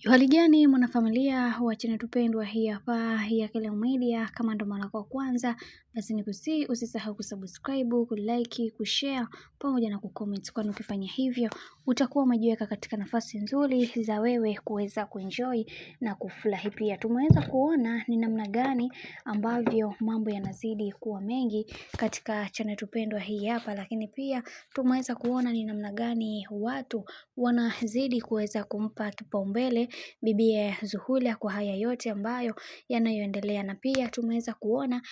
Hali gani mwanafamilia wa channel tupendwa hii hapa ya Kelew Media. Kama ndo mara kwa kwanza, basi nikusihi usisahau kusubscribe, kulike, kushare pamoja na kucomment, kwani ukifanya hivyo utakuwa umejiweka katika nafasi nzuri za wewe kuweza kuenjoy na kufurahi. Pia tumeweza kuona ni namna gani ambavyo mambo yanazidi kuwa mengi katika channel tupendwa hii hapa, lakini pia tumeweza kuona ni namna gani watu wanazidi kuweza kumpa kipaumbele Bibi Zuhura kwa haya yote ambayo yanayoendelea, na pia tumeweza kuona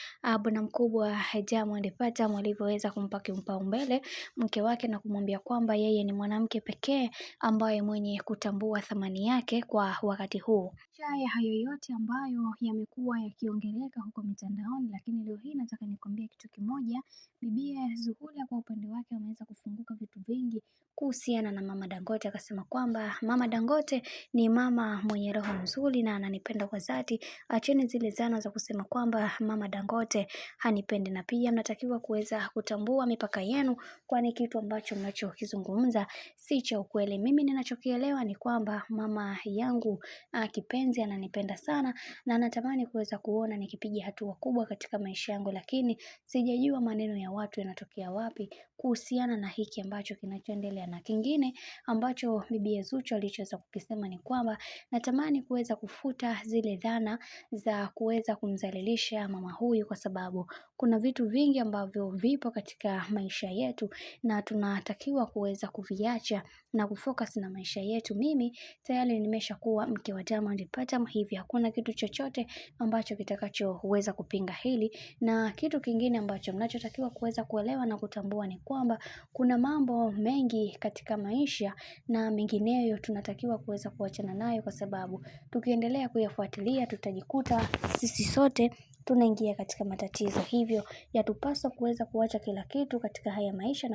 bwana mkubwa Diamond Platnumz alivyoweza kumpa kipaumbele mke wake na kumwambia kwamba yeye ni mwanamke pekee ambaye mwenye kutambua thamani yake kwa wakati huu. Haya hayo yote ambayo yamekuwa yakiongeleka huko mitandaoni, lakini leo hii nataka nikwambie kitu kimoja. Bibi Zuhura kwa upande wake ameweza kufunguka vitu vingi kuhusiana na Mama Dangote. Akasema kwamba Mama Dangote ni mama mwenye roho nzuri na ananipenda kwa dhati. Acheni zile zana za kusema kwamba Mama Dangote hanipendi, na pia mnatakiwa kuweza kutambua mipaka yenu, kwani kitu ambacho mnachokizungumza si cha ukweli. Mimi ninachokielewa ni kwamba mama yangu kipenzi ananipenda sana na anatamani kuweza kuona nikipiga hatua kubwa katika maisha yangu, lakini sijajua maneno ya watu yanatokea wapi kuhusiana na hiki ambacho kinachoendelea. Na kingine ambacho Bibi Zuchu alichoweza kukisema ni kwamba natamani kuweza kufuta zile dhana za kuweza kumdhalilisha mama huyu, kwa sababu kuna vitu vingi ambavyo vipo katika maisha yetu na tunatakiwa kuweza kuviacha na kufocus na maisha yetu. Mimi tayari nimeshakuwa mke wa Diamond Platnumz, hivi hakuna kitu chochote ambacho kitakachoweza kupinga hili. Na kitu kingine ambacho mnachotakiwa kuweza kuelewa na kutambua ni kwamba kuna mambo mengi katika maisha na mengineyo tunatakiwa kuweza kuachana nayo, kwa sababu tukiendelea kuyafuatilia tutajikuta sisi sote tunaingia katika matatizo. Hivyo yatupaswa kuweza kuacha kila kitu katika haya maisha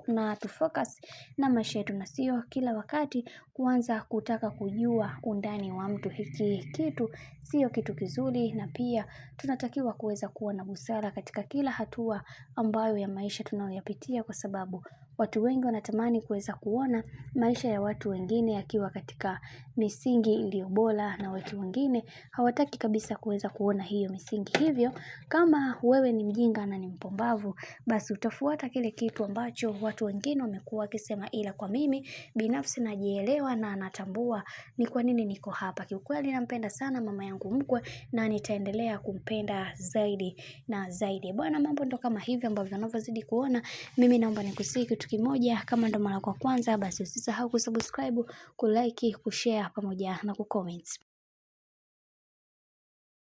na tufocus na maisha yetu, na sio kila wakati kuanza kutaka kujua undani wa mtu. Hiki kitu sio kitu kizuri, na pia tunatakiwa kuweza kuwa na busara katika kila hatua ambayo ya maisha tunayoyapitia, kwa sababu watu wengi wanatamani kuweza kuona maisha ya watu wengine yakiwa katika misingi iliyo bora, na watu wengine hawataki kabisa kuweza kuona hiyo misingi. Hivyo kama wewe ni mjinga na ni mpumbavu, basi utafuata kile kitu ambacho watu wengine wamekuwa wakisema, ila kwa mimi binafsi najielewa na natambua ni kwa nini niko hapa. Kiukweli nampenda sana mama yangu mkwe na nitaendelea kumpenda zaidi na zaidi. Bwana, mambo ndo kama hivi ambavyo unavyozidi kuona. Mimi naomba nikusihi kitu kimoja, kama ndo mara kwa kwanza, basi usisahau kusubscribe, kulike, kushare pamoja na kucomment.